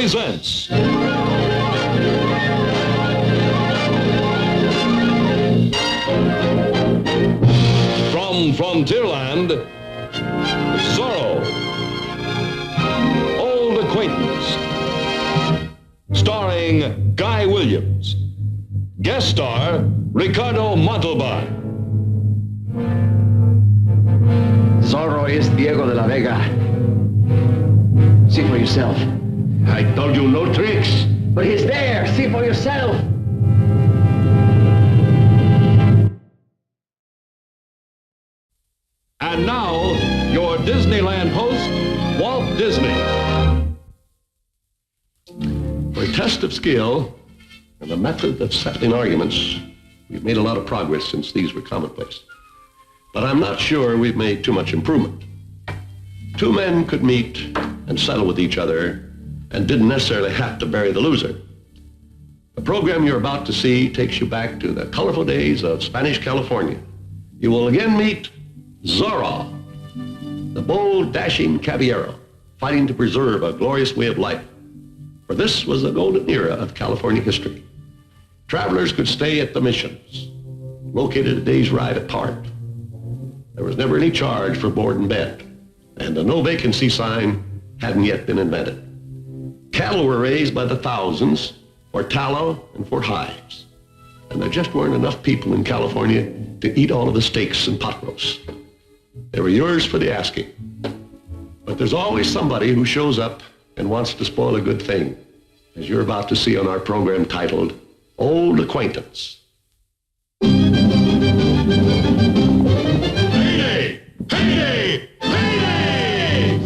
presents from Frontierland, Zorro, Old Acquaintance, starring Guy Williams, guest star Ricardo Montalban. Zorro is Diego de la Vega. See for yourself. I told you no tricks. But he's there. See for yourself. And now, your Disneyland host, Walt Disney. For a test of skill and a method of settling arguments, we've made a lot of progress since these were commonplace. But I'm not sure we've made too much improvement. Two men could meet and settle with each other and didn't necessarily have to bury the loser. The program you're about to see takes you back to the colorful days of Spanish California. You will again meet Zorro, the bold, dashing caballero, fighting to preserve a glorious way of life. For this was the golden era of California history. Travelers could stay at the missions, located a day's ride apart. There was never any charge for board and bed, and the no vacancy sign hadn't yet been invented. Cattle were raised by the thousands for tallow and for hides, and there just weren't enough people in California to eat all of the steaks and pot roasts. They were yours for the asking. But there's always somebody who shows up and wants to spoil a good thing, as you're about to see on our program titled Old Acquaintance. Payday! Payday! Payday!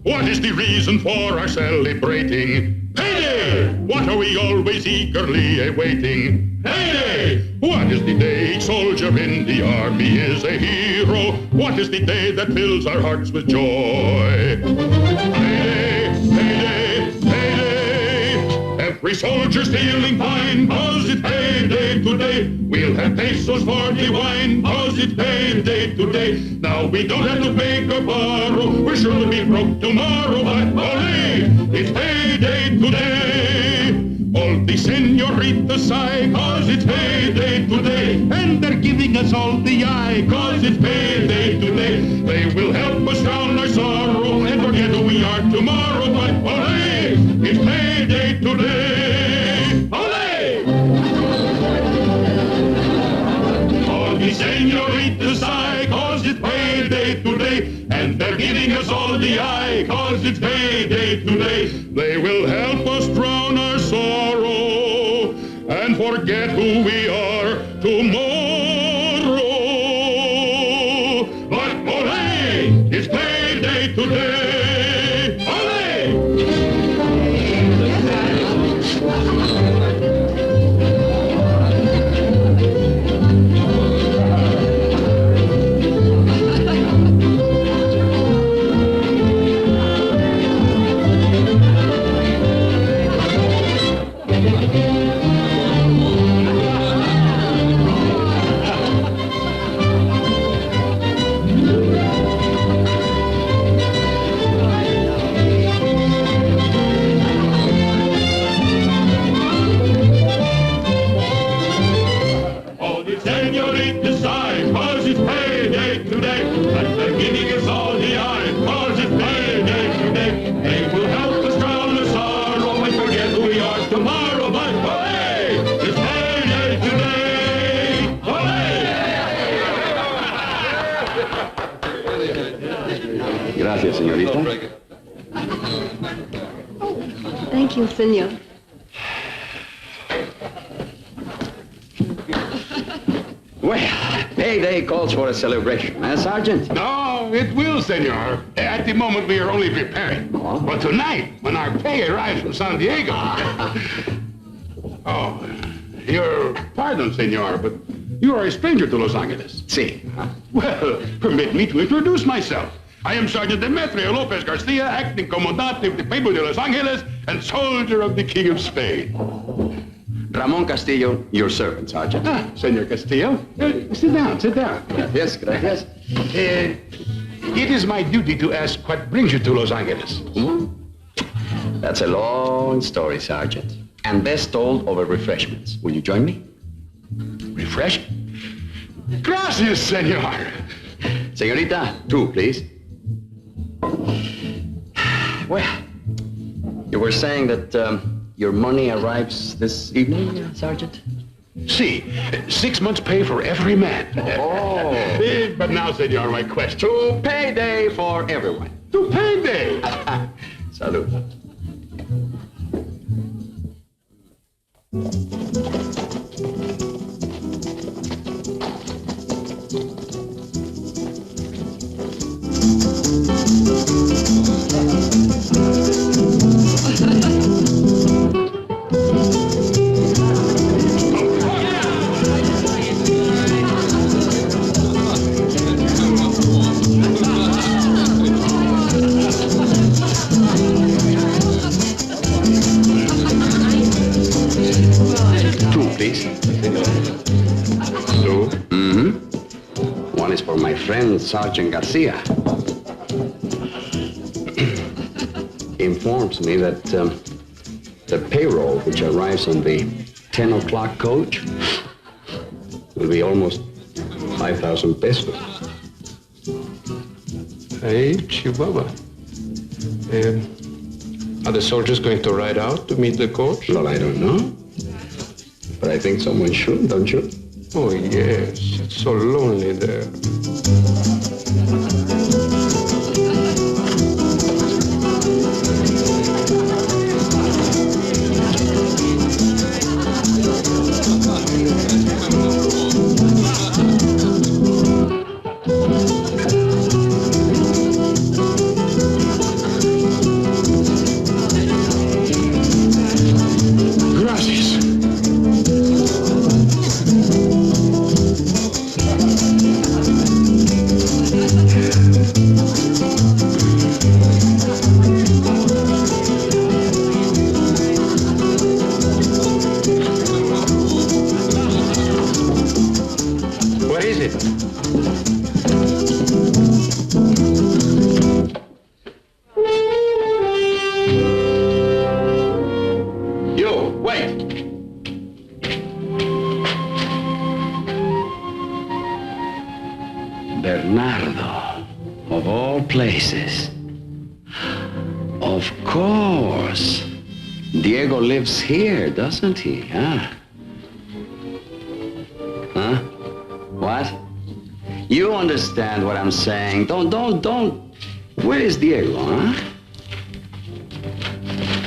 What is the reason for our celebrating? Payday! What are we always eagerly awaiting? Payday! What is the day each soldier in the army is a hero? What is the day that fills our hearts with joy? Payday! Payday! Payday! Every soldier's feeling fine, 'cause it's payday today. We'll have pesos for the wine, 'cause it's payday today. Now we don't have to beg or borrow, we're sure to be broke tomorrow, but ole, it's payday today. All the senoritas sigh, 'cause it's payday today. And they're giving us all the eye, 'cause it's payday today. They will help us drown our sorrow and forget who we are tomorrow, but ole, it's payday today. Ole! All the senoritas sigh, 'cause it's payday today. And they're giving us all the eye, 'cause it's payday today. They will help us drown our sorrow and forget who we are tomorrow. But ole, it's payday today. Ole! All the senoritas sigh, 'cause it's payday today. And they're giving us all the eye, 'cause it's payday today. They will help us drown the sorrow and forget who we are tomorrow. But ole, it's payday today. Ole! Gracias, señorita. Thank you, senor. Well, payday calls for a celebration, eh, Sergeant? No, it will, senor. At the moment, we are only preparing. Oh. But tonight, when our pay arrives from San Diego... Oh, your pardon, senor, but you are a stranger to Los Angeles. Si. Well, permit me to introduce myself. I am Sergeant Demetrio Lopez Garcia, acting commandante of the people of Los Angeles and soldier of the King of Spain. Ramon Castillo, your servant, Sergeant. Ah, Senor Castillo, sit down, sit down. Gracias, gracias. It is my duty to ask what brings you to Los Angeles. That's a long story, Sergeant. And best told over refreshments. Will you join me? Refresh? Gracias, senor. Señorita, two, please. Well, you were saying that your money arrives this evening, Sergeant? See, 6 months' pay for every man. Oh. But now, senor, my question. To payday for everyone. To payday. Salud. Two, please. So? One is for my friend, Sergeant Garcia. He informs me that the payroll which arrives on the 10 o'clock coach will be almost 5,000 pesos. Hey, Chihuahua. Are the soldiers going to ride out to meet the coach? Well, I don't know. But I think someone should, don't you? Oh, yes. It's so lonely there. Gracias. What is it? You, wait! Bernardo, of all places. Of course. Diego lives here, doesn't he, huh? Huh? What? You understand what I'm saying. Don't. Where is Diego, huh?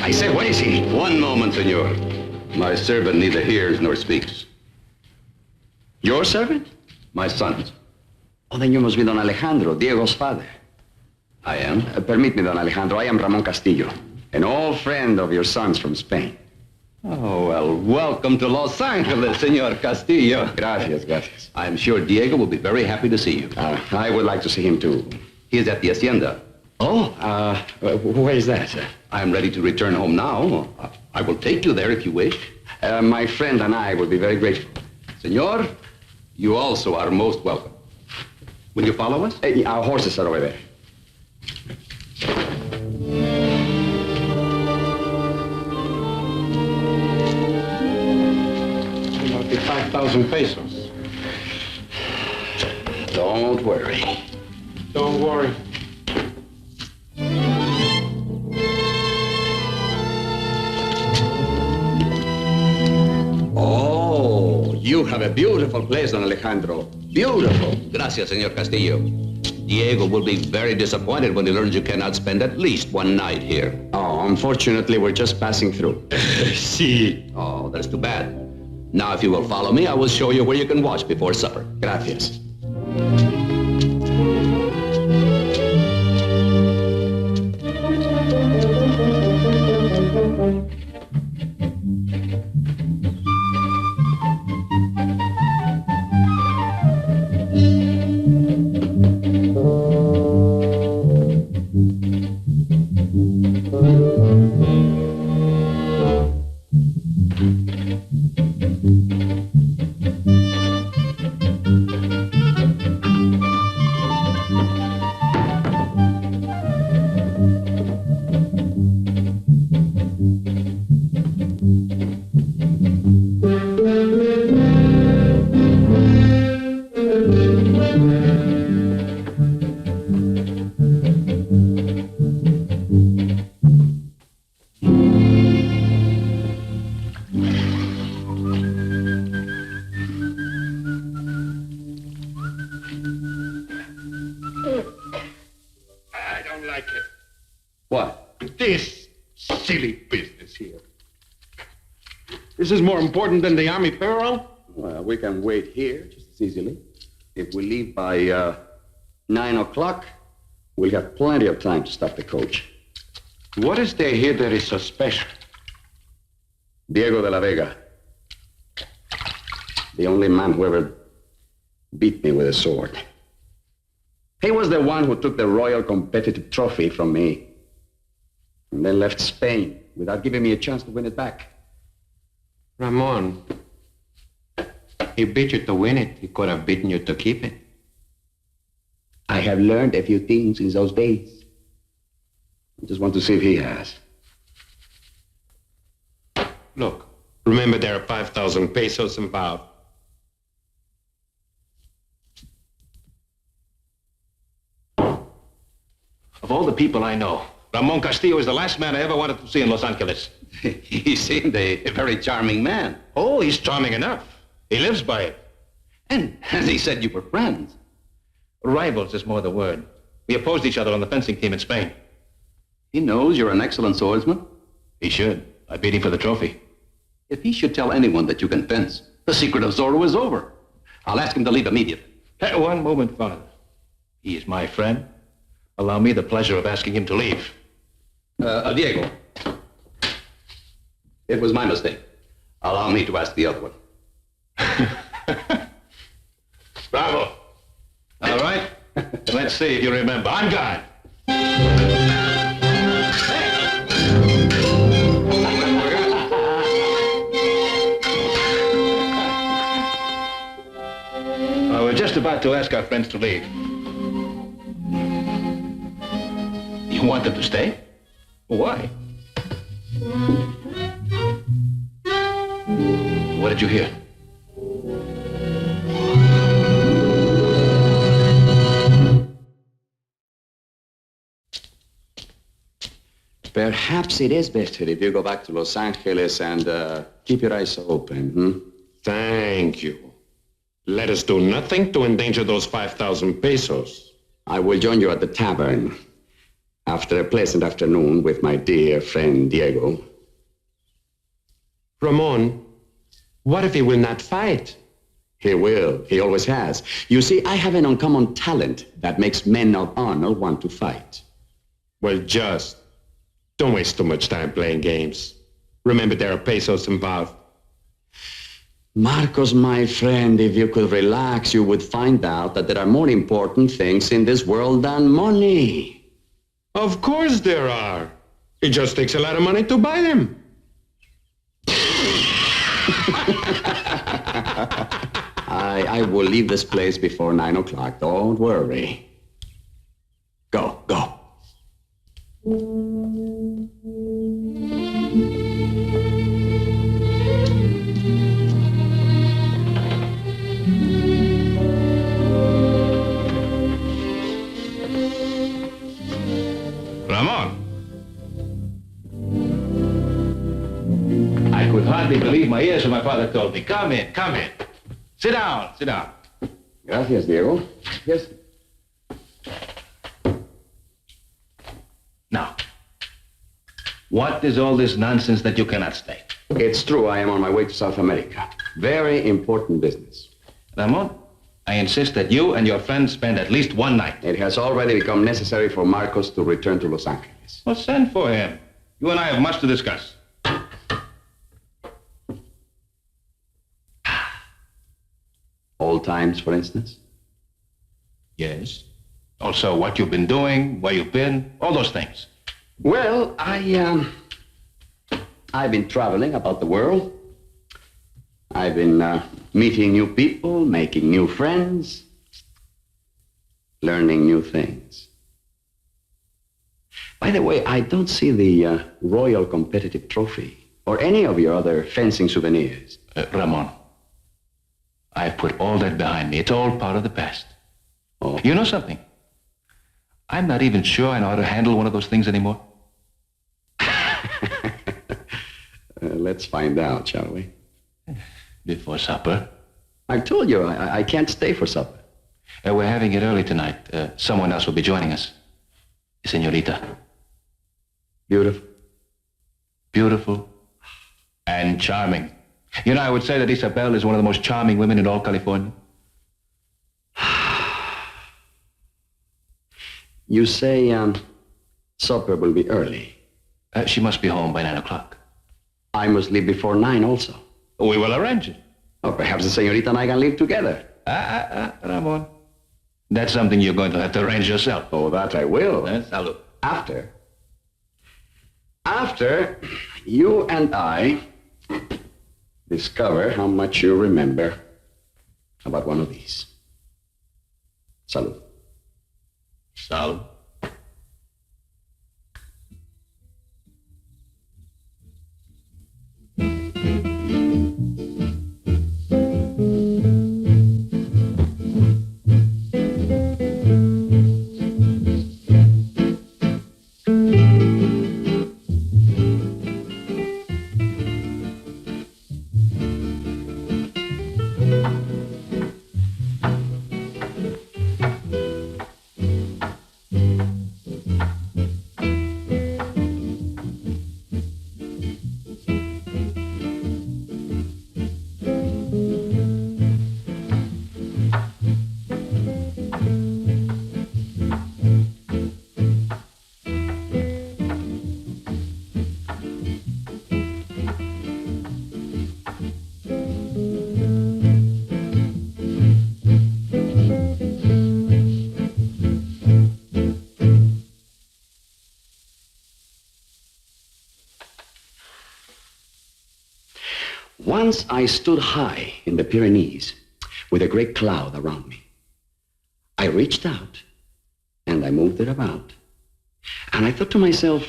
I said, where is he? One moment, senor. My servant neither hears nor speaks. Your servant? My son's. Oh, then you must be Don Alejandro, Diego's father. I am. Permit me, Don Alejandro. I am Ramon Castillo, an old friend of your son's from Spain. Oh, well, welcome to Los Angeles, Senor Castillo. Gracias. I'm sure Diego will be very happy to see you. I would like to see him, too. He is at the hacienda. Oh, where is that, sir? I'm ready to return home now. I will take you there if you wish. My friend and I would be very grateful. Senor, you also are most welcome. Will you follow us? Our horses are over there. About the 5,000 pesos. Don't worry. Don't worry. Oh, you have a beautiful place, Don Alejandro. Beautiful. Gracias, Senor Castillo. Diego will be very disappointed when he learns you cannot spend at least one night here. Oh, unfortunately, we're just passing through. See. Oh, that's too bad. Now, if you will follow me, I will show you where you can watch before supper. Gracias. don't like it. What? This silly business here. This is more important than the Army payroll? Well, we can wait here just as easily. If we leave by 9 o'clock, we'll have plenty of time to stop the coach. What is there here that is so special? Diego de la Vega. The only man who ever beat me with a sword. He was the one who took the Royal Competitive Trophy from me and then left Spain without giving me a chance to win it back. Ramon, he beat you to win it. He could have beaten you to keep it. I have learned a few things in those days. I just want to see if he has. Look, remember there are 5,000 pesos involved. Of all the people I know, Ramon Castillo is the last man I ever wanted to see in Los Angeles. He seemed a very charming man. Oh, he's charming enough. He lives by it. And he said you were friends. Rivals is more the word. We opposed each other on the fencing team in Spain. He knows you're an excellent swordsman. He should. I beat him for the trophy. If he should tell anyone that you can fence, the secret of Zorro is over. I'll ask him to leave immediately. Hey, one moment, Father. He is my friend. Allow me the pleasure of asking him to leave. Diego. It was my mistake. Allow me to ask the other one. Bravo. All right. Let's see if you remember. I'm gone. We're just about to ask our friends to leave. You want them to stay? Why? What did you hear? Perhaps it is better if you go back to Los Angeles and keep your eyes open, Thank you. Let us do nothing to endanger those 5,000 pesos. I will join you at the tavern after a pleasant afternoon with my dear friend Diego. Ramon, what if he will not fight? He will. He always has. You see, I have an uncommon talent that makes men of honor want to fight. Well, just don't waste too much time playing games. Remember, there are pesos involved. Marcos, my friend, if you could relax, you would find out that there are more important things in this world than money. Of course there are. It just takes a lot of money to buy them. I will leave this place before 9 o'clock. Don't worry. Go, go. Ramon. I could hardly believe my ears when my father told me. Come in, come in. Sit down, sit down. Gracias, Diego. Yes. Now, what is all this nonsense that you cannot stay? It's true, I am on my way to South America. Very important business. Ramon, I insist that you and your friends spend at least one night. It has already become necessary for Marcos to return to Los Angeles. Well, send for him. You and I have much to discuss. Old times, for instance? Yes. Also, what you've been doing, where you've been, all those things. Well, I've been traveling about the world. I've been meeting new people, making new friends, learning new things. By the way, I don't see the Royal Competitive Trophy or any of your other fencing souvenirs. Ramon, I've put all that behind me. It's all part of the past. Oh. You know something? I'm not even sure I know how to handle one of those things anymore. Let's find out, shall we? Before supper. I told you, I can't stay for supper. We're having it early tonight. Someone else will be joining us. Senorita. Beautiful. Beautiful and charming. You know, I would say that Isabel is one of the most charming women in all California. You say supper will be early. She must be home by 9 o'clock. I must leave before 9 also. We will arrange it. Or perhaps the senorita and I can live together. Ramon. That's something you're going to have to arrange yourself. Oh, that I will. Salud. After you and I discover how much you remember about one of these. Salud. Salud. Once I stood high in the Pyrenees with a great cloud around me. I reached out and I moved it about. And I thought to myself,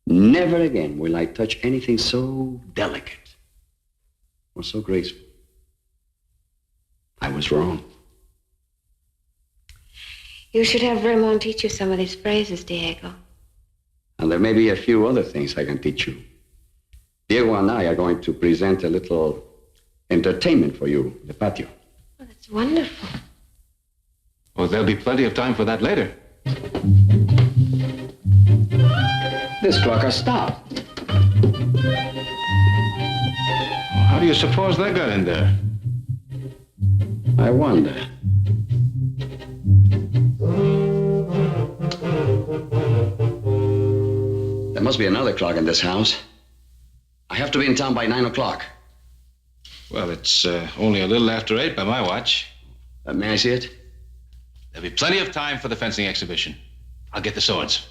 never again will I touch anything so delicate or so graceful. I was wrong. You should have Ramon teach you some of these phrases, Diego. And there may be a few other things I can teach you. Diego and I are going to present a little entertainment for you in the patio. Oh, that's wonderful. Well, there'll be plenty of time for that later. This clock has stopped. How do you suppose that got in there? I wonder. There must be another clock in this house. I have to be in town by 9 o'clock. Well, it's only a little after 8 by my watch. May I see it? There'll be plenty of time for the fencing exhibition. I'll get the swords.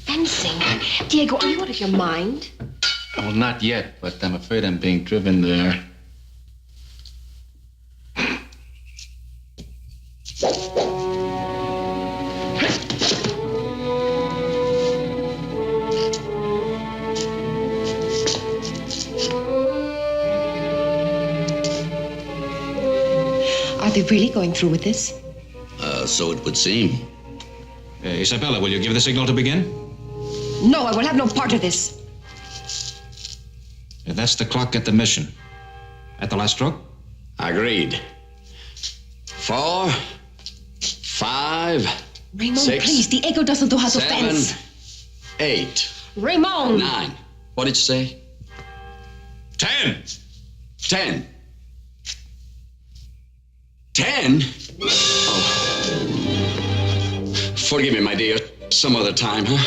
Fencing? Diego, are you out of your mind? Well, not yet, but I'm afraid I'm being driven there. Are they really going through with this? So it would seem. Isabella, will you give the signal to begin? No, I will have no part of this. That's the clock at the mission. At the last stroke? Agreed. 4, 5, Ramon, 6, please, Diego doesn't know how to 7, fence. 8, Ramon! 9. What did you say? 10! 10. 10? Oh. Forgive me, my dear. Some other time, huh?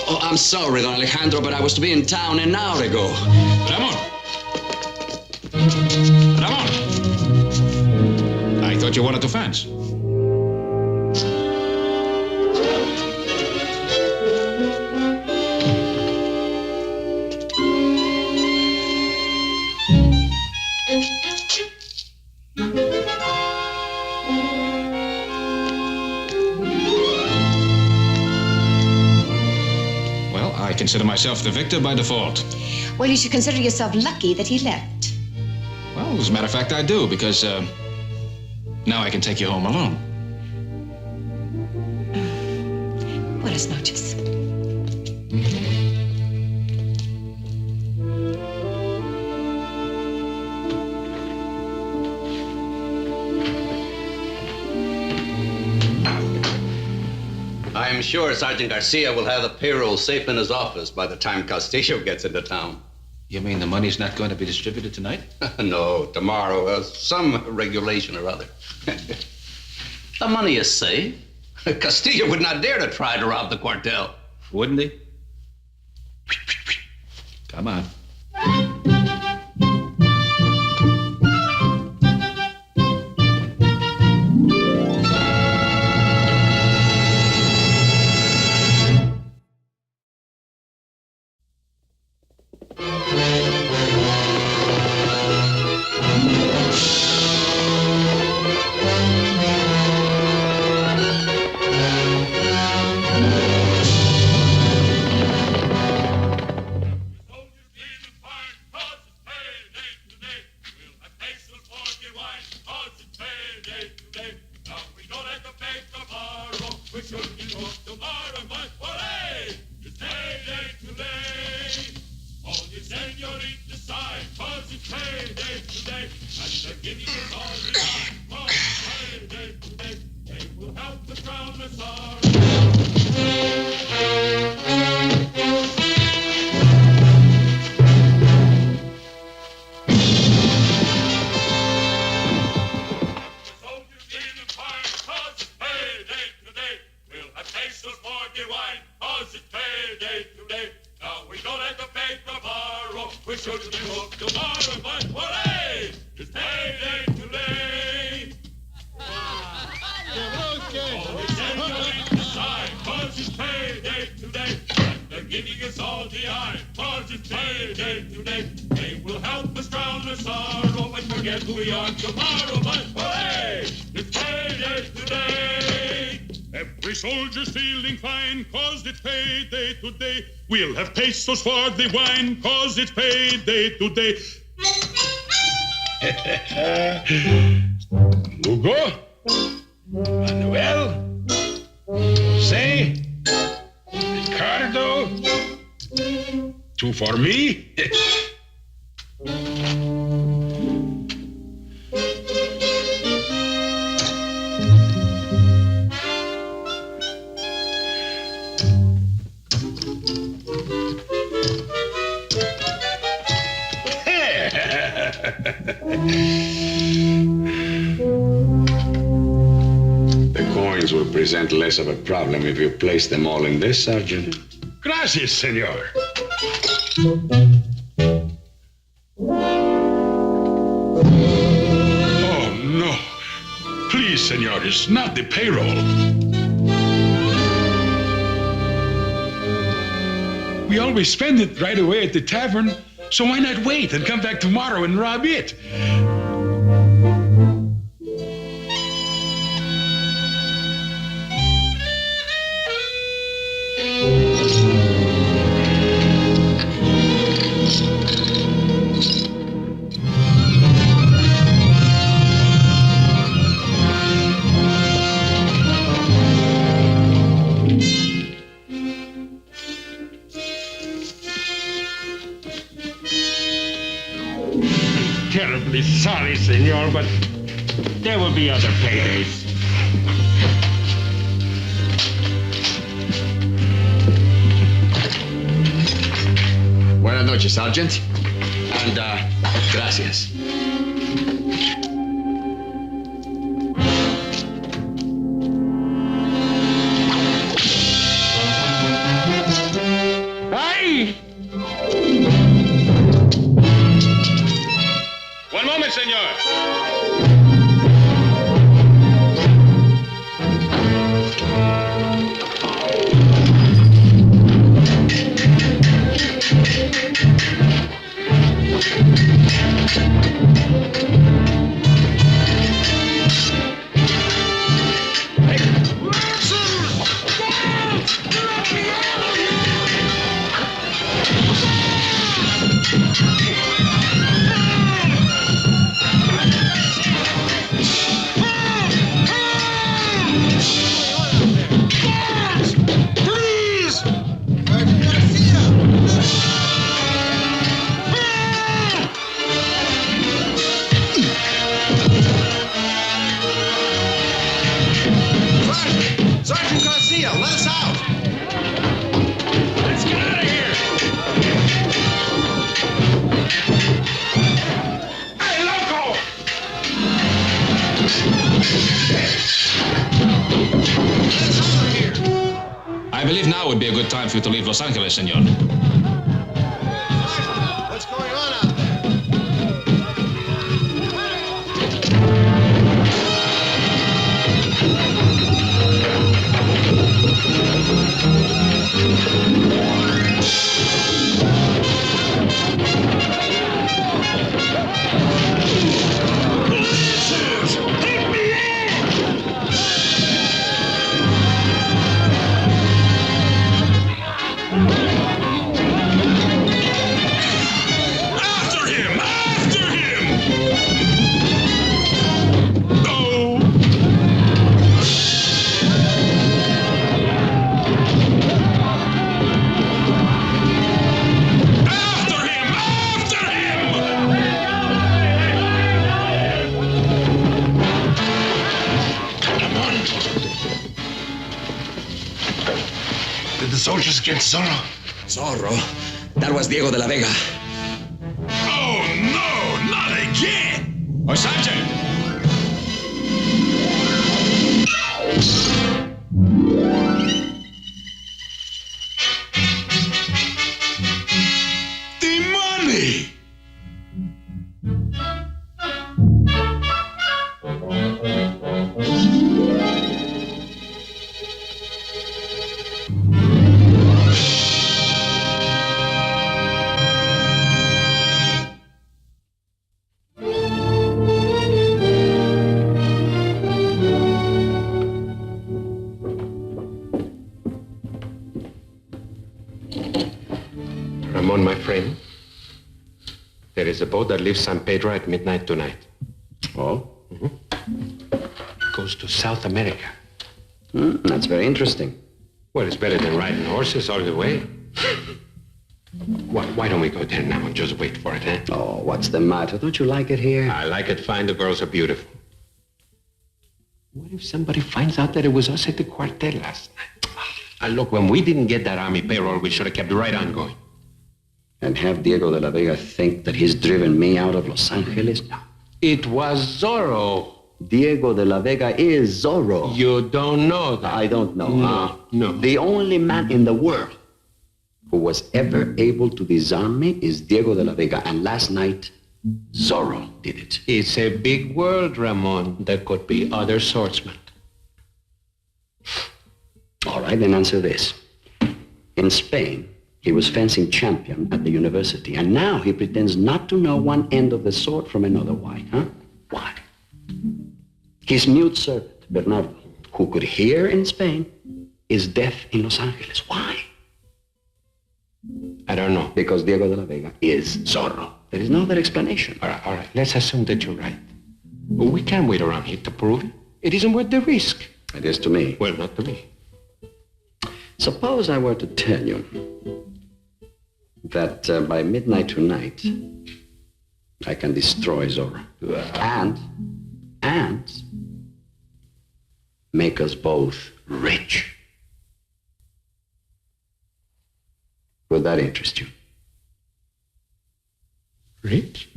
Oh, I'm sorry, Don Alejandro, but I was to be in town an hour ago. Ramon! Ramon! I thought you wanted to fence. I consider myself the victor by default. Well, you should consider yourself lucky that he left. Well, as a matter of fact, I do, because now I can take you home alone. Buenas noches. I'm sure Sergeant Garcia will have the payroll safe in his office by the time Castillo gets into town. You mean the money's not going to be distributed tonight? No, tomorrow. Some regulation or other. The money is safe. Castillo would not dare to try to rob the cartel. Wouldn't he? Come on. Every soldier's feeling fine, 'cause it's payday today. We'll have pesos for the wine, 'cause it's payday today. Hugo, Manuel, Jose, Ricardo, two for me. The coins will present less of a problem if you place them all in this, Sergeant. Gracias, senor. Oh, no. Please, senor, it's not the payroll. We always spend it right away at the tavern, so why not wait and come back tomorrow and rob it? Terribly sorry, senor, but there will be other paydays. Buenas noches, Sergeant. And, gracias. ¡Ay! One moment, senor. I believe now would be a good time for you to leave Los Angeles, senor. What's going on out there? Did the soldiers get Zorro? Zorro? That was Diego de la Vega. Oh, no, not again! Oh, Sergeant! The money! Ramon, my friend, there is a boat that leaves San Pedro at midnight tonight. Oh? It goes to South America. That's very interesting. Well, it's better than riding horses all the way. Why don't we go there now and just wait for it, eh? Oh, what's the matter? Don't you like it here? I like it fine. The girls are beautiful. What if somebody finds out that it was us at the quartet last night? Look, when we didn't get that army payroll, we should have kept right on going. And have Diego de la Vega think that he's driven me out of Los Angeles? No. It was Zorro. Diego de la Vega is Zorro. You don't know that. I don't know. No. The only man in the world who was ever able to disarm me is Diego de la Vega. And last night, Zorro did it. It's a big world, Ramon. There could be other swordsmen. All right, then answer this. In Spain, he was fencing champion at the university, and now he pretends not to know one end of the sword from another. Why, huh? Why? His mute servant, Bernardo, who could hear in Spain, is deaf in Los Angeles. Why? I don't know. Because Diego de la Vega is Zorro. There is no other explanation. All right. Let's assume that you're right. We can't wait around here to prove it. It isn't worth the risk. It is to me. Well, not to me. Suppose I were to tell you that by midnight tonight, I can destroy Zorro. And make us both rich. Would that interest you? Rich?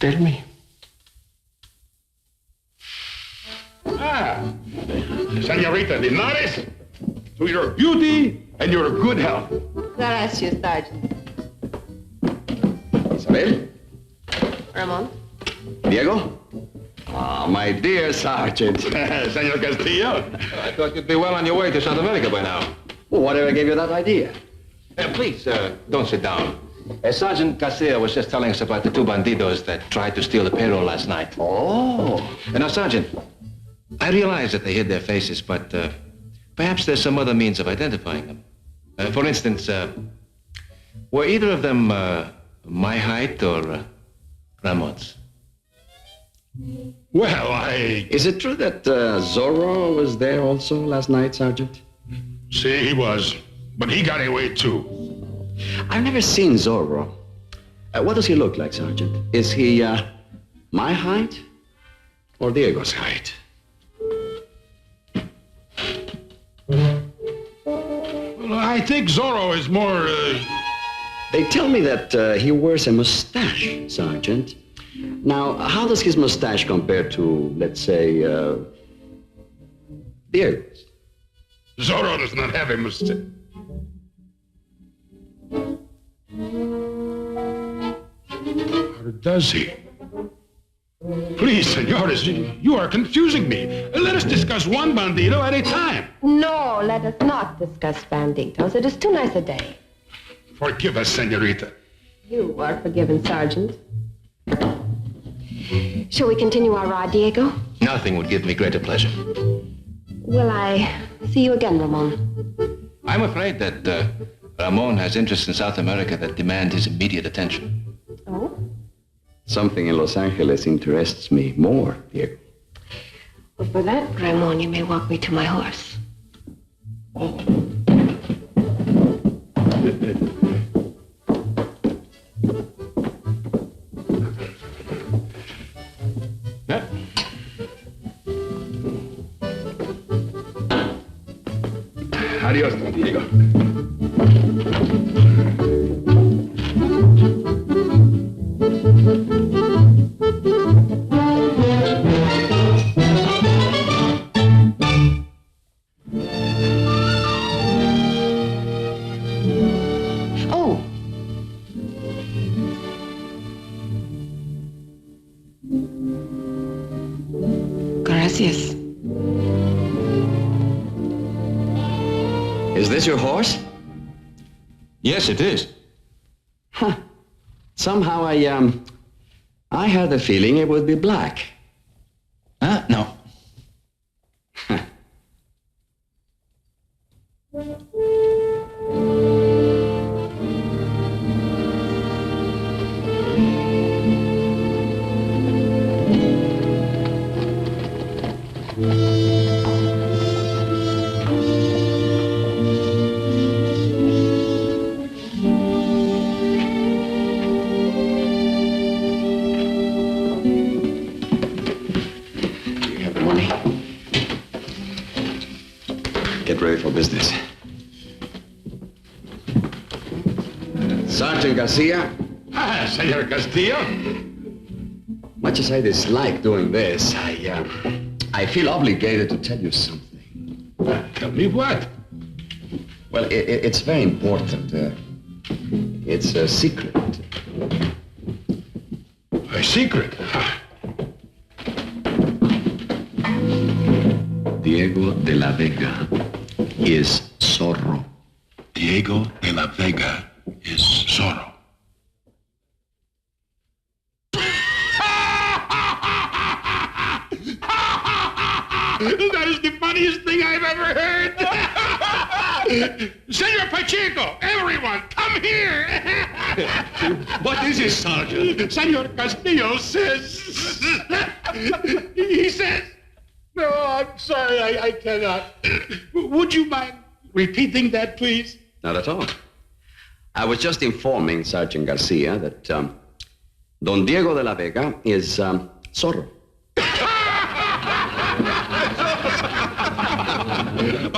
Tell me. Senorita Linares, to your beauty and your good health. Gracias, Sergeant. Isabel? Ramon? Diego? Ah, my dear Sergeant. Senor Castillo. I thought you'd be well on your way to South America by now. Well, whatever gave you that idea? Please, don't sit down. Sergeant Castillo was just telling us about the two bandidos that tried to steal the payroll last night. Oh. Now, Sergeant, I realize that they hid their faces, but perhaps there's some other means of identifying them. For instance, were either of them my height or Ramon's? Well, Is it true that Zorro was there also last night, Sergeant? See, he was. But he got away, too. I've never seen Zorro. What does he look like, Sergeant? Is he my height or Diego's height? Well, I think Zorro is more They tell me that he wears a mustache, Sergeant. Now, how does his mustache compare to, let's say, Diego's? Zorro does not have a mustache. Or does he? Please, senores, you are confusing me. Let us discuss one bandito at a time. No, let us not discuss banditos. It is too nice a day. Forgive us, senorita. You are forgiven, Sergeant. Shall we continue our ride, Diego? Nothing would give me greater pleasure. Will I see you again, Ramon? I'm afraid that Ramon has interests in South America that demand his immediate attention. Oh? Something in Los Angeles interests me more, Diego. Well, for that, Ramon, you may walk me to my horse. Adios, don Diego. Oh! Gracias. Is this your horse? Yes, it is. Huh. Somehow I had the feeling it would be black. Huh? No. Get ready for business. Sergeant Garcia. Ah, Senor Castillo. Much as I dislike doing this, I feel obligated to tell you something. Tell me what? Well, it's very important. It's a secret. A secret? Diego de la Vega is Zorro. Diego de la Vega is Zorro. That is the funniest thing I've ever heard. Senor Pacheco, everyone, come here. What is it, Sergeant? Senor Castillo says... He says... No, I'm sorry, I cannot. Would you mind repeating that, please? Not at all. I was just informing Sergeant Garcia that Don Diego de la Vega is Zorro.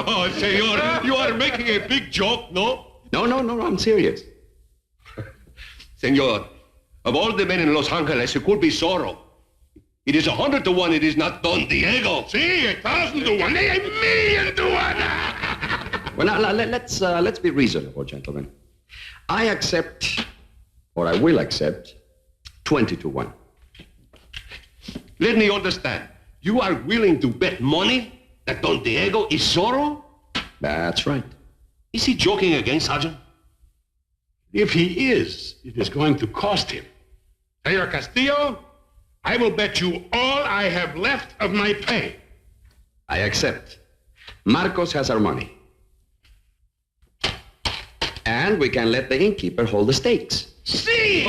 Oh, senor, you are making a big joke, no? No, I'm serious. Senor, of all the men in Los Angeles, it could be Zorro. It is 100 to 1, it is not Don Diego. See, 1,000 to 1, 1,000,000 to 1. Well, now, let's be reasonable, gentlemen. I accept, or I will accept, 20 to 1. Let me understand. You are willing to bet money that Don Diego is Zorro? That's right. Is he joking again, Sergeant? If he is, it is going to cost him. Senor Castillo, I will bet you all I have left of my pay. I accept. Marcos has our money. And we can let the innkeeper hold the stakes. See!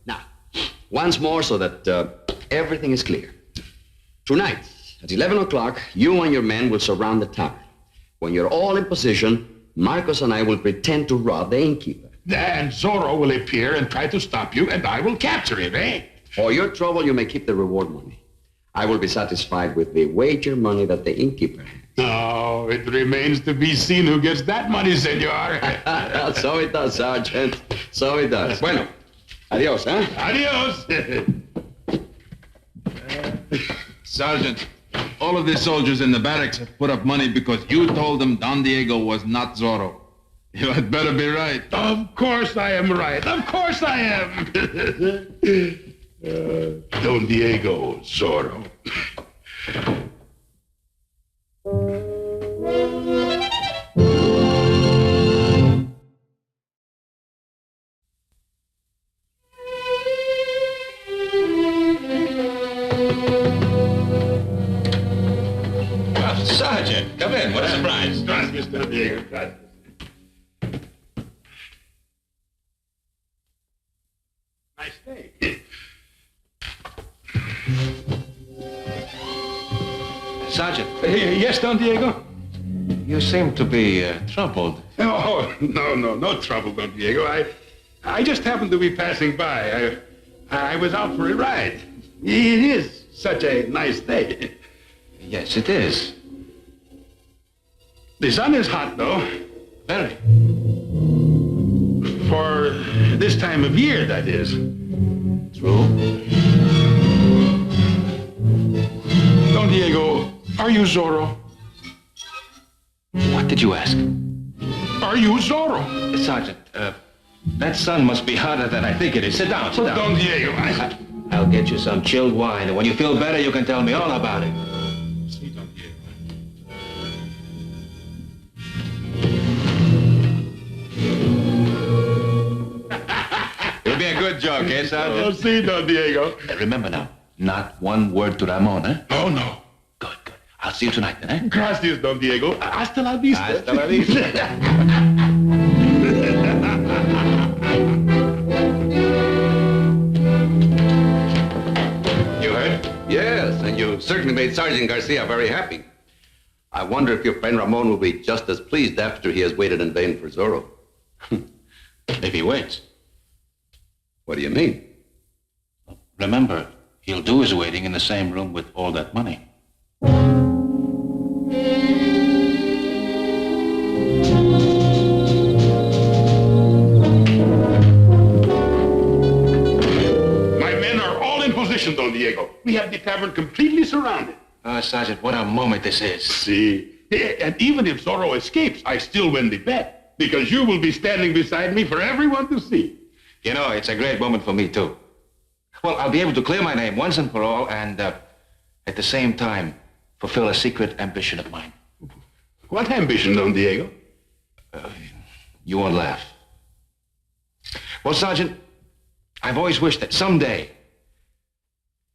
Now, once more so that everything is clear. Tonight, at 11 o'clock, you and your men will surround the town. When you're all in position, Marcos and I will pretend to rob the innkeeper. And Zorro will appear and try to stop you, and I will capture him, eh? For your trouble, you may keep the reward money. I will be satisfied with the wager money that the innkeeper has. No, it remains to be seen who gets that money, senor. So it does, Sergeant. So it does. Bueno, adios, eh? Adios. Sergeant, all of the soldiers in the barracks have put up money because you told them Don Diego was not Zorro. You had better be right. Of course I am right. Of course I am. Don Diego, Zorro. Sergeant, come in. What a surprise. Gracias, Don Diego. Gracias. Nice day. Sergeant. Yes, Don Diego? You seem to be troubled. Oh, no trouble, Don Diego. I just happened to be passing by. I was out for a ride. It is such a nice day. Yes, it is. The sun is hot, though. Very. For this time of year, that is. True. Don Diego, are you Zorro? What did you ask? Are you Zorro? Sergeant, that sun must be hotter than I think it is. Sit down, sit down. Don Diego, I'll get you some chilled wine, and when you feel better, you can tell me all about it. See, Don Diego. It'll be a good joke, eh, Sergeant? Oh, see, Don Diego. Remember now, not one word to Ramon, eh? Oh, no. Good. I'll see you tonight, then, eh? Gracias, Don Diego. Hasta la vista. Hasta la vista. You heard? Yes, and you certainly made Sergeant Garcia very happy. I wonder if your friend Ramon will be just as pleased after he has waited in vain for Zorro. If he waits. What do you mean? Remember, he'll do his waiting in the same room with all that money. My men are all in position, Don Diego. We have the tavern completely surrounded. Sergeant, what a moment this is. See? And even if Zorro escapes, I still win the bet. Because you will be standing beside me for everyone to see. You know, it's a great moment for me, too. Well, I'll be able to clear my name once and for all, and at the same time, fulfill a secret ambition of mine. What ambition, Don Diego? You won't laugh. Well, Sergeant, I've always wished that someday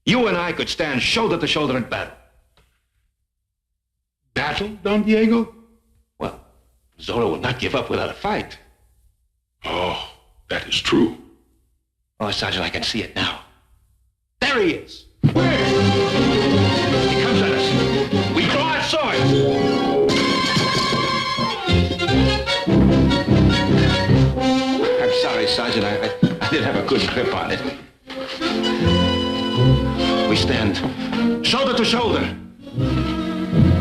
you and I could stand shoulder to shoulder in battle. Battle, Don Diego? Well, Zorro will not give up without a fight. Oh, that is true. Oh, Sergeant, I can see it now. There he is. Where? He comes at us. We draw our swords. I'm sorry, Sergeant. I didn't have a good grip on it. We stand shoulder to shoulder.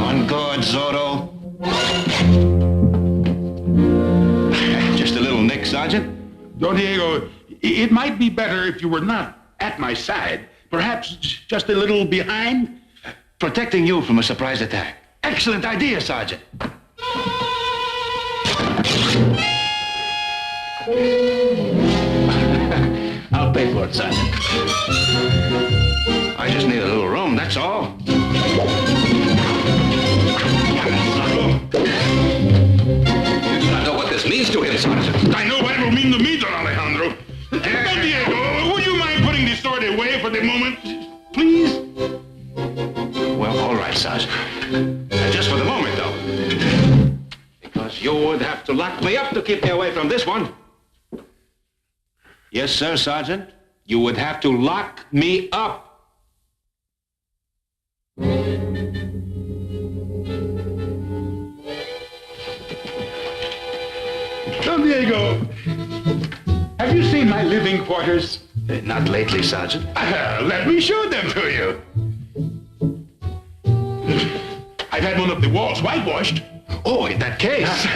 On guard, Zorro. Just a little nick, Sergeant. Don Diego, it might be better if you were not at my side. Perhaps just a little behind? Protecting you from a surprise attack. Excellent idea, Sergeant. I'll pay for it, Sergeant. I just need a little room, that's all. You do not know what this means to him, Sergeant. I know what it will mean to me, Don Alejandro. Don Diego, would you mind putting the sword away for the moment, please? Well, all right, Sergeant. Just for the moment, though. Because you would have to lock me up to keep me away from this one. Yes, sir, Sergeant. You would have to lock me up. Don Diego, have you seen my living quarters? Not lately, Sergeant. Let me show them to you. I've had one of the walls whitewashed. Oh, in that case.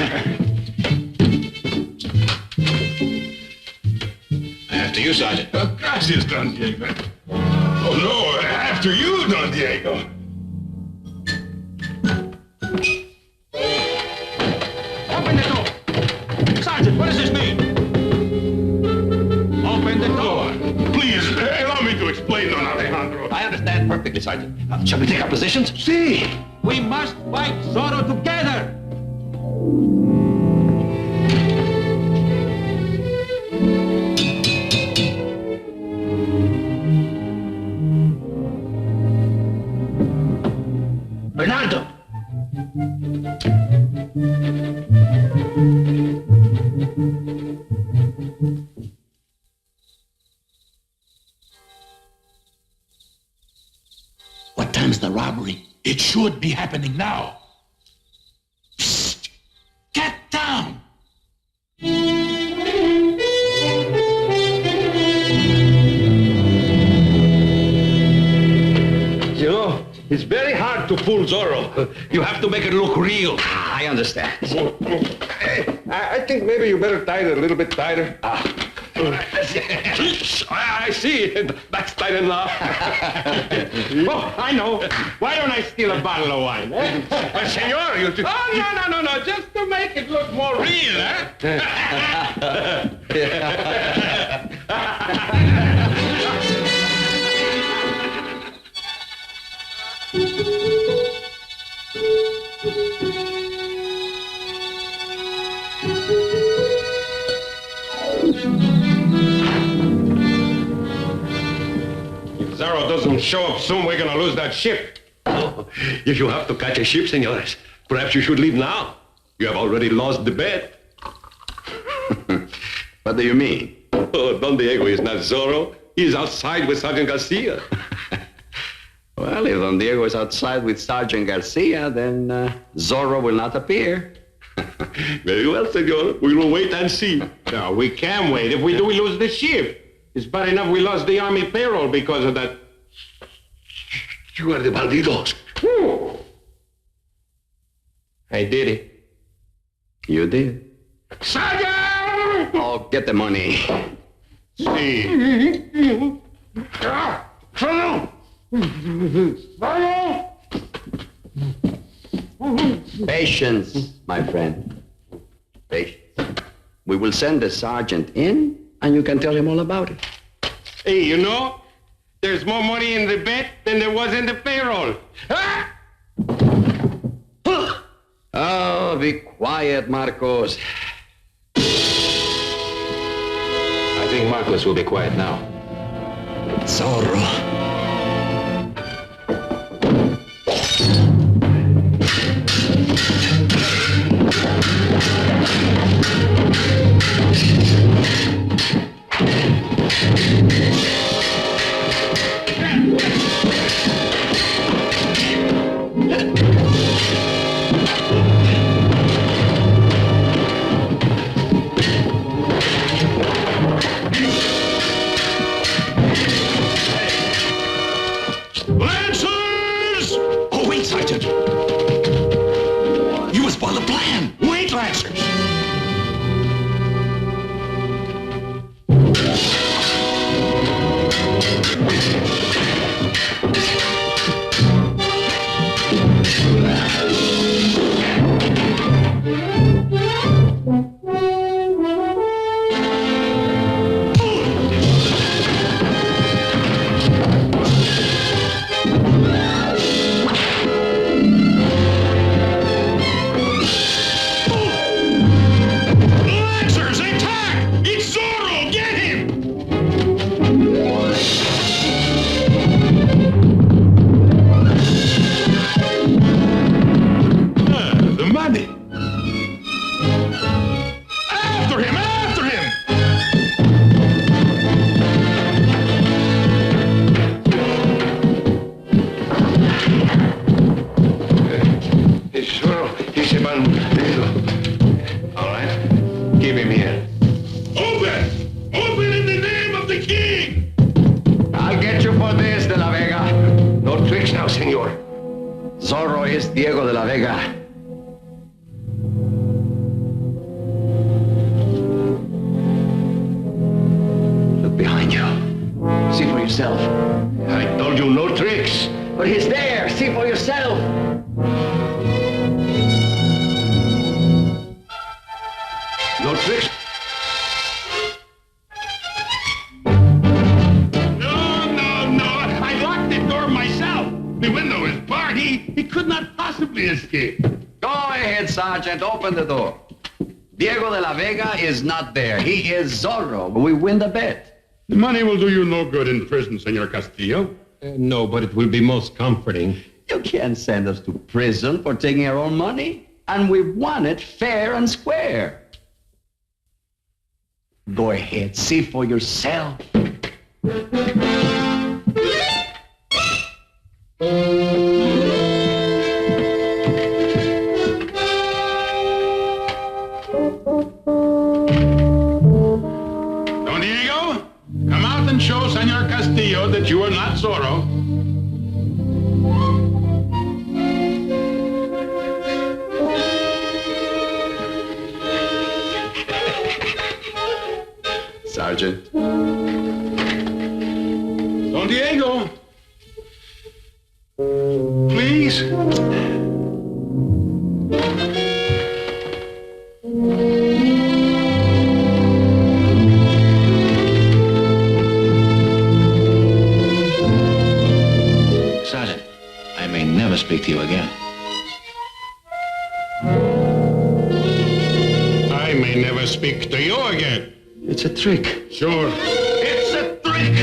After you, Sergeant. Gracias, Don Diego. Oh, no, after you, Don Diego. Open the door! Sergeant, what does this mean? Open the door! Please, allow me to explain, Don Alejandro. I understand perfectly, Sergeant. Shall we take our positions? See. We must fight Zorro together! Bernardo! What time's the robbery? It should be happening now. Psst! Get down! You know, it's very hard to fool Zorro. You have to make it look real. I understand. Hey, I think maybe you better tie it a little bit tighter. I see. That's tight enough. Oh, I know. Why don't I steal a bottle of wine, eh? But, senor, you... Oh, no. Just to make it look more real, eh? If Zorro doesn't show up soon, we're gonna lose that ship. Oh, if you have to catch a ship, senores, perhaps you should leave now. You have already lost the bet. What do you mean? Oh, Don Diego is not Zorro. He's outside with Sergeant Garcia. Well, if Don Diego is outside with Sergeant Garcia, then Zorro will not appear. Very well, senor. We will wait and see. No, we can wait. If we do, we lose the ship. It's bad enough we lost the army payroll because of that. You are the bandidos. I did it. You did. Sergeant! Oh, get the money. See. Patience, my friend. Patience. We will send the sergeant in, and you can tell him all about it. Hey, you know, there's more money in the bet than there was in the payroll. Ah! Oh, be quiet, Marcos. I think Marcos will be quiet now. Zorro. Lancers! Oh, wait, Sergeant. You must spoil the plan. Wait, Lancers! Zorro is Diego de la Vega. Look behind you. See for yourself. I told you no tricks. But he's there. See for yourself. No tricks? No. I locked the door myself. The window is barred. He could not possibly escape. Go ahead, Sergeant. Open the door. Diego de la Vega is not there. He is Zorro. We win the bet. The money will do you no good in prison, Senor Castillo. No, but it will be most comforting. You can't send us to prison for taking our own money. And we won it fair and square. Go ahead. See for yourself. Don Diego, come out and show Senor Castillo that you are not Zorro. Sergeant. Don Diego. Please. Sergeant, I may never speak to you again. I may never speak to you again. It's a trick. Sure. It's a trick!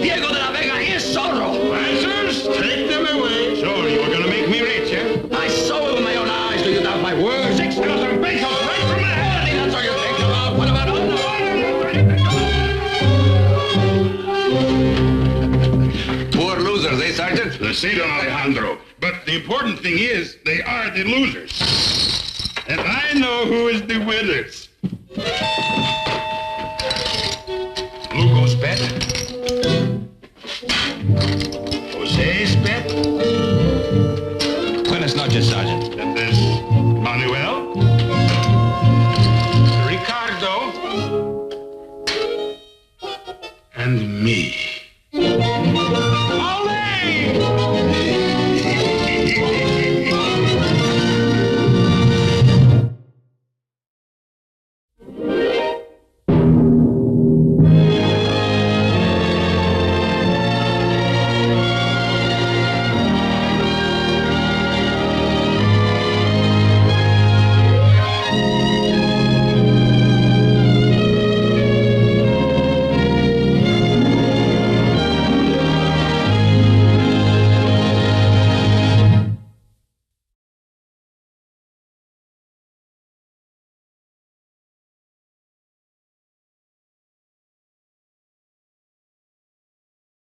Diego de la Vega is Zorro! Answers, take them away. Sure, you were gonna make me rich, eh? I saw it with my own eyes. Do you doubt my words? 6,000 pesos right from my head. That's all you think about. What about Poor losers, eh, Sergeant? See, Don Alejandro. But the important thing is, they are the losers. And I know who is the winners. Lugo's bet. Jose's bet. Buenas noches, Sergeant. And there's Manuel. Ricardo. And me.